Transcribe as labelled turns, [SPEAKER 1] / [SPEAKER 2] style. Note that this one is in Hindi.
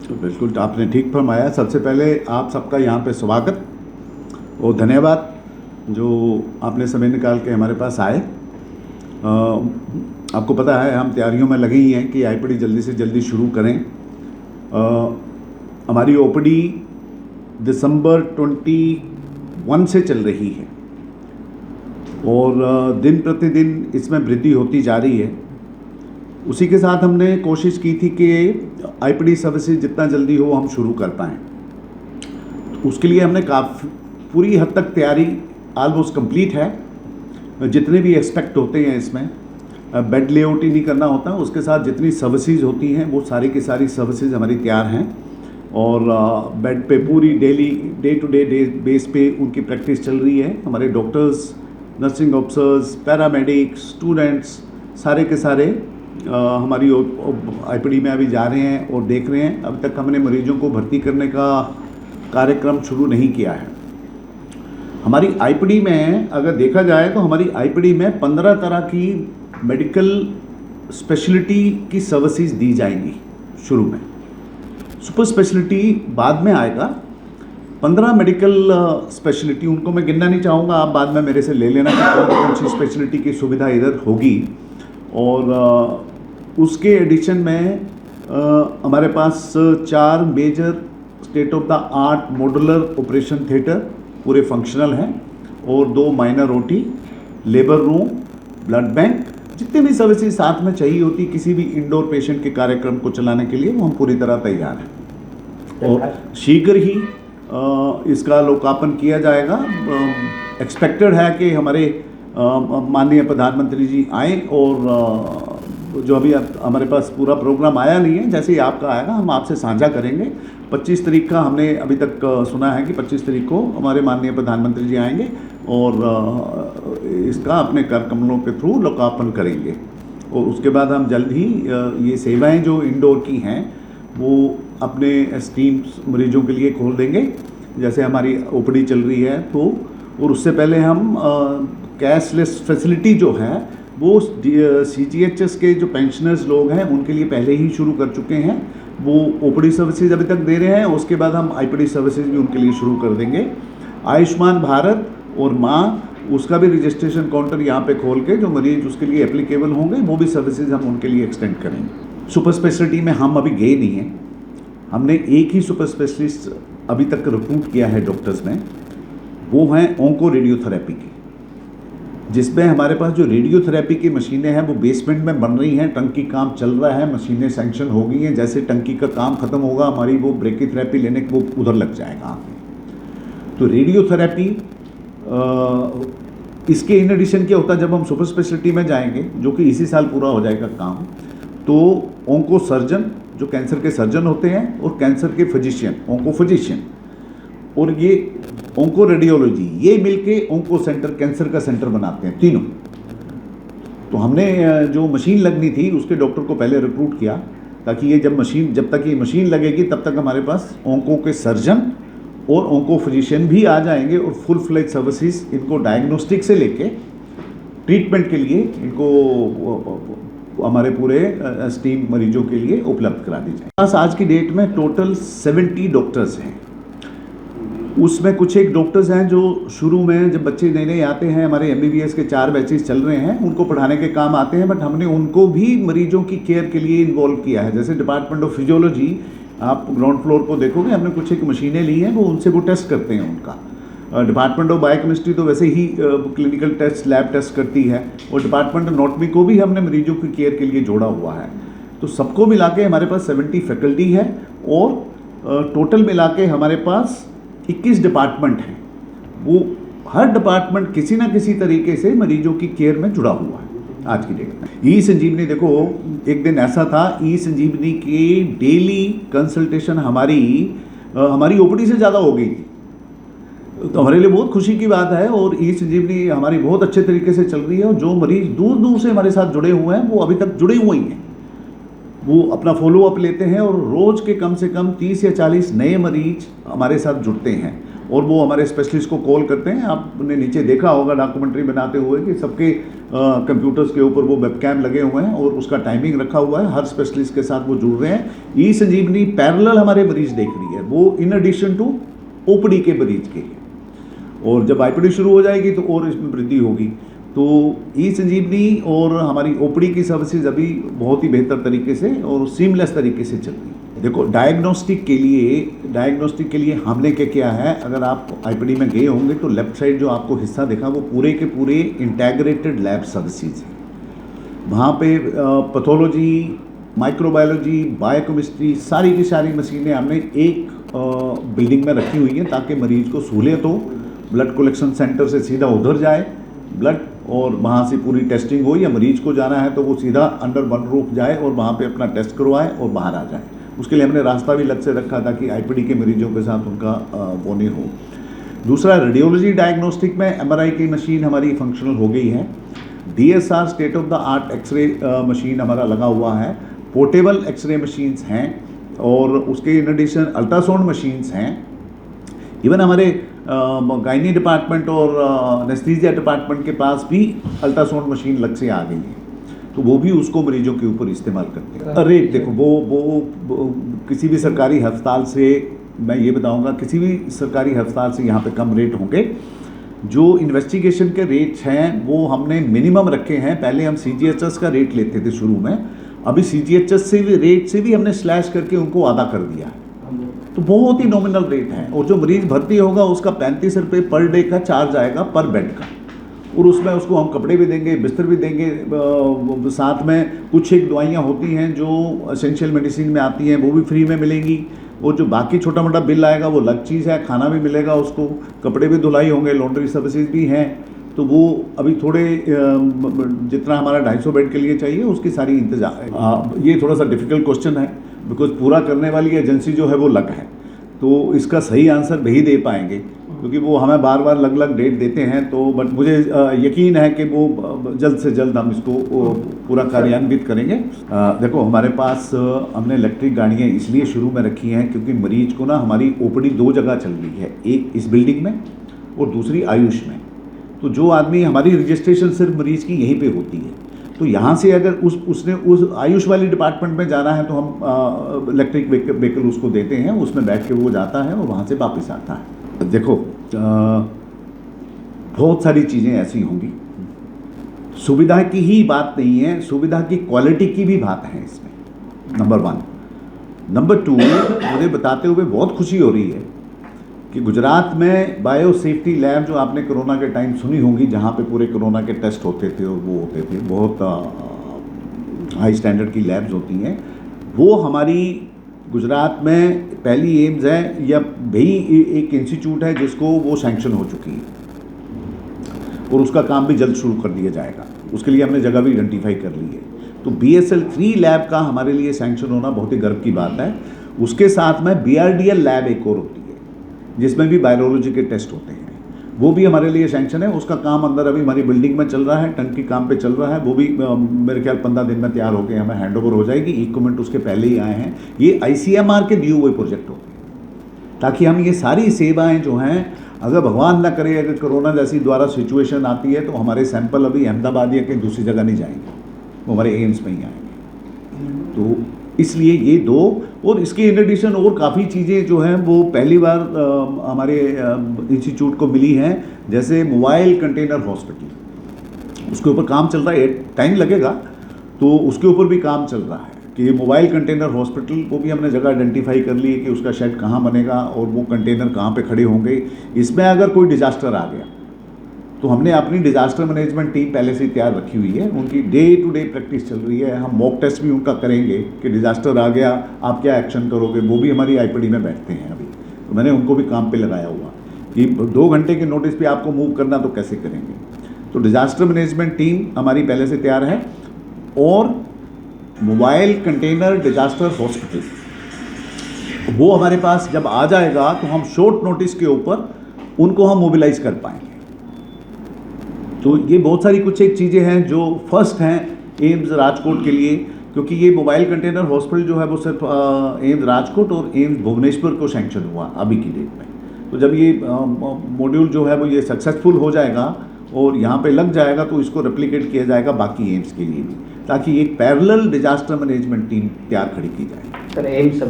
[SPEAKER 1] तो बिल्कुल आपने ठीक फरमाया। सबसे पहले आप सबका यहाँ पे स्वागत और धन्यवाद जो आपने समय निकाल के हमारे पास आए। आपको पता है हम तैयारियों में लगे ही हैं कि आईपीडी जल्दी से जल्दी शुरू करें। हमारी ओपीडी दिसंबर 21 से चल रही है और दिन प्रतिदिन इसमें वृद्धि होती जा रही है। उसी के साथ हमने कोशिश की थी कि आईपीडी सर्विसेज जितना जल्दी हो हम शुरू कर पाएँ। तो उसके लिए हमने काफ़ी पूरी हद तक तैयारी ऑलमोस्ट कंप्लीट है। जितने भी एक्सपेक्ट होते हैं इसमें बेड लेआउट ही नहीं करना होता, उसके साथ जितनी सर्विसेज होती हैं वो सारी की सारी सर्विसेज हमारी तैयार हैं और बेड पे पूरी daily day to day base पे उनकी प्रैक्टिस चल रही है। हमारे doctors, nursing officers, paramedics, students सारे के सारे हमारी आईपीडी में अभी जा रहे हैं और देख रहे हैं। अब तक हमने मरीजों को भर्ती करने का कार्यक्रम शुरू नहीं किया है। हमारी आईपीडी में अगर देखा जाए तो हमारी आईपीडी में 15 तरह की मेडिकल स्पेशलिटी की सर्विसेज दी जाएंगी शुरू में। सुपर स्पेशलिटी बाद में आएगा। 15 मेडिकल स्पेशलिटी, उनको मैं गिनना नहीं चाहूँगा, आप बाद में मेरे से ले लेना कि कौन सी स्पेशलिटी की सुविधा इधर होगी। और उसके एडिशन में हमारे पास 4 major state of the art modular operation theatre पूरे फंक्शनल हैं और 2 minor OT, labour room, blood bank, जितने भी सर्विसेज साथ में चाहिए होती किसी भी इंडोर पेशेंट के कार्यक्रम को चलाने के लिए वो हम पूरी तरह तैयार हैं। और शीघ्र ही इसका लोकार्पण किया जाएगा। एक्सपेक्टेड है कि हमारे माननीय प्रधानमंत्री जी आए और जो अभी हमारे पास पूरा प्रोग्राम आया नहीं है, जैसे ही आपका आएगा हम आपसे साझा करेंगे। 25 तारीख का हमने अभी तक सुना है कि 25 तारीख को हमारे माननीय प्रधानमंत्री जी आएंगे और इसका अपने कर कमलों के थ्रू लोकार्पण करेंगे। और उसके बाद हम जल्द ही ये सेवाएं जो इंडोर की हैं वो अपने एस्टीम मरीजों के लिए खोल देंगे, जैसे हमारी ओपीडी चल रही है तो। और उससे पहले हम कैशलेस फैसिलिटी जो है वो सीजीएचएस के जो पेंशनर्स लोग हैं उनके लिए पहले ही शुरू कर चुके हैं। वो ओपीडी सर्विसेज अभी तक दे रहे हैं, उसके बाद हम आईपीडी सर्विसेज भी उनके लिए शुरू कर देंगे। आयुष्मान भारत और माँ, उसका भी रजिस्ट्रेशन काउंटर यहाँ पे खोल के जो मरीज उसके लिए एप्लीकेबल होंगे वो भी सर्विसेज हम उनके लिए एक्सटेंड करेंगे। सुपर स्पेशलिटी में हम अभी गए नहीं हैं। हमने एक ही सुपर स्पेशलिस्ट अभी तक रिक्रूट किया है डॉक्टर्स में, वो हैं ऑन्को रेडियोथेरेपी की, जिसमें हमारे पास जो रेडियोथेरेपी की मशीनें हैं वो बेसमेंट में बन रही हैं। टंकी काम चल रहा है, मशीनें सैंक्शन हो गई हैं। जैसे टंकी का काम खत्म होगा हमारी वो ब्रेकीथेरेपी लेने वो उधर लग जाएगा। तो रेडियोथेरेपी इसके इन एडिशन क्या होता है, जब हम सुपर स्पेशलिटी में जाएंगे जो कि इसी साल पूरा हो जाएगा काम, तो ऑन्को सर्जन जो कैंसर के सर्जन होते हैं और कैंसर के फिजिशियन, ऑन्को फिजिशियन, और ये ऑन्को रेडियोलॉजी, ये मिलके ऑन्को सेंटर, कैंसर का सेंटर बनाते हैं तीनों। तो हमने जो मशीन लगनी थी उसके डॉक्टर को पहले रिक्रूट किया ताकि ये जब तक ये मशीन लगेगी तब तक हमारे पास ऑन्को के सर्जन और ऑन्को फिजिशियन भी आ जाएंगे और फुल फ्लेज सर्विसेज इनको डायग्नोस्टिक से लेके ट्रीटमेंट के लिए इनको हमारे पूरे स्टीम मरीजों के लिए उपलब्ध करा दी जाए। बस आज की डेट में टोटल 70 डॉक्टर्स हैं। उसमें कुछ एक डॉक्टर्स हैं जो शुरू में जब बच्चे नए नए आते हैं, हमारे एमबीबीएस के 4 बैचेस चल रहे हैं, उनको पढ़ाने के काम आते हैं, बट हमने उनको भी मरीजों की केयर के लिए इन्वॉल्व किया है। जैसे डिपार्टमेंट ऑफ फिजियोलॉजी, आप ग्राउंड फ्लोर को देखोगे, हमने कुछ एक मशीनें ली हैं, वो उनसे वो टेस्ट करते हैं उनका। डिपार्टमेंट ऑफ बायोकेमिस्ट्री तो वैसे ही क्लिनिकल टेस्ट, लैब टेस्ट करती है, और डिपार्टमेंट ऑफ एनाटॉमी को भी हमने मरीजों की केयर के लिए जोड़ा हुआ है। तो सबको मिला के हमारे पास 70 फैकल्टी है और टोटल मिला के हमारे पास 21 डिपार्टमेंट हैं। वो हर डिपार्टमेंट किसी ना किसी तरीके से मरीजों की केयर में जुड़ा हुआ है आज की डेट में। ई संजीवनी देखो, एक दिन ऐसा था, ई संजीवनी की डेली कंसल्टेशन हमारी ओपीडी से ज़्यादा हो गई थी। तो हमारे लिए बहुत खुशी की बात है और ई संजीवनी हमारी बहुत अच्छे तरीके से चल रही है। और जो मरीज दूर दूर से हमारे साथ जुड़े हुए हैं वो अभी तक जुड़े हुए ही हैं, वो अपना फॉलोअप लेते हैं और रोज़ के कम से कम 30 या 40 नए मरीज हमारे साथ जुड़ते हैं। और वो हमारे स्पेशलिस्ट को कॉल करते हैं। आपने नीचे देखा होगा डॉक्यूमेंट्री बनाते हुए कि सबके कंप्यूटर्स के ऊपर वो वेबकैम लगे हुए हैं और उसका टाइमिंग रखा हुआ है, हर स्पेशलिस्ट के साथ वो जुड़ रहे हैं। ई संजीवनी पैरेलल हमारे मरीज देख रही है, वो इन एडिशन टू ओपीडी के मरीज के लिए, और जब आईपीडी शुरू हो जाएगी तो और इसमें वृद्धि होगी। तो ई संजीवनी और हमारी ओपीडी की सर्विसेज अभी बहुत ही बेहतर तरीके से और सीमलेस तरीके से चल रही है। देखो डायग्नोस्टिक के लिए हमने क्या किया है, अगर आप आईपीडी में गए होंगे तो लेफ्ट साइड जो आपको हिस्सा देखा वो पूरे के पूरे इंटेग्रेटेड लैब सर्विसेज हैं। वहाँ पे पैथोलॉजी, माइक्रोबायोलॉजी, बायोकेमिस्ट्री, सारी की सारी मशीनें हमने एक बिल्डिंग में रखी हुई हैं ताकि मरीज को सहूलियत हो। ब्लड कलेक्शन सेंटर से सीधा उधर जाए ब्लड और वहाँ से पूरी टेस्टिंग हो, या मरीज को जाना है तो वो सीधा अंडर वन रूफ जाए और वहाँ पे अपना टेस्ट करवाए और बाहर आ जाए। उसके लिए हमने रास्ता भी अलग से रखा ताकि आईपीडी के मरीजों के साथ उनका वो नहीं हो। दूसरा, रेडियोलॉजी डायग्नोस्टिक में एमआरआई की मशीन हमारी फंक्शनल हो गई है। DSR state of the art x-ray machine हमारा लगा हुआ है। पोर्टेबल एक्सरे मशीन्स हैं और उसके इन एडिशन अल्ट्रासाउंड मशीन्स हैं। इवन हमारे गायनी डिपार्टमेंट और एनेस्थीसिया डिपार्टमेंट के पास भी अल्ट्रासाउंड मशीन अलग से आ गई है, तो वो भी उसको मरीजों के ऊपर इस्तेमाल करते हैं। रेट देखो वो किसी भी सरकारी अस्पताल से, मैं ये बताऊंगा, किसी भी सरकारी अस्पताल से यहाँ पे कम रेट होंगे। जो इन्वेस्टिगेशन के रेट्स हैं वो हमने मिनिमम रखे हैं। पहले हम सीजीएचएस का रेट लेते थे शुरू में, अभी सीजीएचएस से भी रेट से भी हमने स्लैश करके उनको आधा कर दिया है, तो बहुत ही नॉमिनल रेट है। और जो मरीज भर्ती होगा उसका 35 रुपये पर डे का चार्ज आएगा पर बेड का, और उसमें उसको हम कपड़े भी देंगे, बिस्तर भी देंगे, साथ में कुछ एक दवाइयाँ होती हैं जो एसेंशियल मेडिसिन में आती हैं वो भी फ्री में मिलेंगी, और जो बाकी छोटा मोटा बिल आएगा वो अलग चीज़ है। खाना भी मिलेगा उसको, कपड़े भी धुलाई होंगे, लॉन्ड्री सर्विसेज भी हैं। तो वो अभी थोड़े जितना हमारा 250 बेड के लिए चाहिए उसकी सारी इंतजाम। ये थोड़ा सा डिफिकल्ट क्वेश्चन है बिकॉज पूरा करने वाली एजेंसी जो है वो अलग है, तो इसका सही आंसर नहीं दे पाएंगे क्योंकि वो हमें बार बार अलग अलग डेट देते हैं। तो बट मुझे यकीन है कि वो जल्द से जल्द हम इसको पूरा कार्यान्वित करेंगे। देखो हमारे पास हमने इलेक्ट्रिक गाड़ियाँ इसलिए शुरू में रखी हैं क्योंकि मरीज को ना हमारी ओपीडी 2 जगह चल रही है, एक इस बिल्डिंग में और दूसरी आयुष में। तो जो आदमी, हमारी रजिस्ट्रेशन सिर्फ मरीज की यहीं पे होती है, तो यहाँ से अगर उसने उस आयुष वाली डिपार्टमेंट में जाना है तो हम इलेक्ट्रिक व्हीकल उसको देते हैं, उसमें बैठ के वो जाता है और वहाँ से वापस आता है। देखो बहुत सारी चीज़ें ऐसी होंगी, सुविधा की ही बात नहीं है, सुविधा की क्वालिटी की भी बात है इसमें, नंबर 1। नंबर 2, मुझे बताते हुए बहुत खुशी हो रही है कि गुजरात में बायो सेफ्टी लैब जो आपने कोरोना के टाइम सुनी होंगी, जहाँ पे पूरे कोरोना के टेस्ट होते थे और वो होते थे, बहुत हाई स्टैंडर्ड की लैब्स होती हैं, वो हमारी गुजरात में पहली एम्स है या भी एक इंस्टीट्यूट है जिसको वो सैंक्शन हो चुकी है और उसका काम भी जल्द शुरू कर दिया जाएगा। उसके लिए हमने जगह भी आइडेंटिफाई कर ली है। तो BSL 3 लैब का हमारे लिए सैंक्शन होना बहुत ही गर्व की बात है। उसके साथ में BRDL लैब एक और होती है जिसमें भी वायरोलॉजी के टेस्ट होते हैं, वो भी हमारे लिए सैंक्शन है। उसका काम अंदर अभी हमारी बिल्डिंग में चल रहा है, टंकी काम पे चल रहा है, वो भी मेरे ख्याल 15 दिन में तैयार होकर हमें हैंडओवर हो जाएगी। इक्विपमेंट उसके पहले ही आए हैं। ये ICMR के दिए हुए प्रोजेक्ट होते हैं ताकि हम ये सारी सेवाएं जो हैं, अगर भगवान ना करे अगर कोरोना जैसी द्वारा सिचुएशन आती है तो हमारे सैंपल अभी अहमदाबाद या कहीं दूसरी जगह नहीं जाएंगे, वो हमारे एम्स में ही आएंगे। तो इसलिए ये 2, और इसके इन एडिशन और काफ़ी चीज़ें जो हैं वो पहली बार हमारे इंस्टीट्यूट को मिली हैं, जैसे मोबाइल कंटेनर हॉस्पिटल, उसके ऊपर काम चल रहा है, टाइम लगेगा तो उसके ऊपर भी काम चल रहा है कि मोबाइल कंटेनर हॉस्पिटल को भी हमने जगह आइडेंटिफाई कर ली है कि उसका शेड कहाँ बनेगा और वो कंटेनर कहाँ पे खड़े होंगे। इसमें अगर कोई डिजास्टर आ गया तो हमने अपनी डिजास्टर मैनेजमेंट टीम पहले से तैयार रखी हुई है, उनकी डे टू डे प्रैक्टिस चल रही है। हम मॉक टेस्ट भी उनका करेंगे कि डिजास्टर आ गया आप क्या एक्शन करोगे, वो भी हमारी आईपीडी में बैठते हैं अभी, तो मैंने उनको भी काम पे लगाया हुआ कि 2 घंटे के नोटिस पे आपको मूव करना तो कैसे करेंगे। तो डिजास्टर मैनेजमेंट टीम हमारी पहले से तैयार है, और मोबाइल कंटेनर डिजास्टर हॉस्पिटल वो हमारे पास जब आ जाएगा तो हम शॉर्ट नोटिस के ऊपर उनको हम मोबिलाइज कर पाएंगे। तो ये बहुत सारी कुछ एक चीज़ें हैं जो फर्स्ट हैं एम्स राजकोट के लिए, क्योंकि ये मोबाइल कंटेनर हॉस्पिटल जो है वो सिर्फ एम्स राजकोट और एम्स भुवनेश्वर को सैंक्शन हुआ अभी की डेट में। तो जब ये मॉड्यूल जो है वो ये सक्सेसफुल हो जाएगा और यहाँ पे लग जाएगा तो इसको रेप्लिकेट किया जाएगा बाकी एम्स के लिए भी, ताकि एक पैरेलल डिजास्टर मैनेजमेंट टीम तैयार खड़ी की जाए।
[SPEAKER 2] Sir AIIMS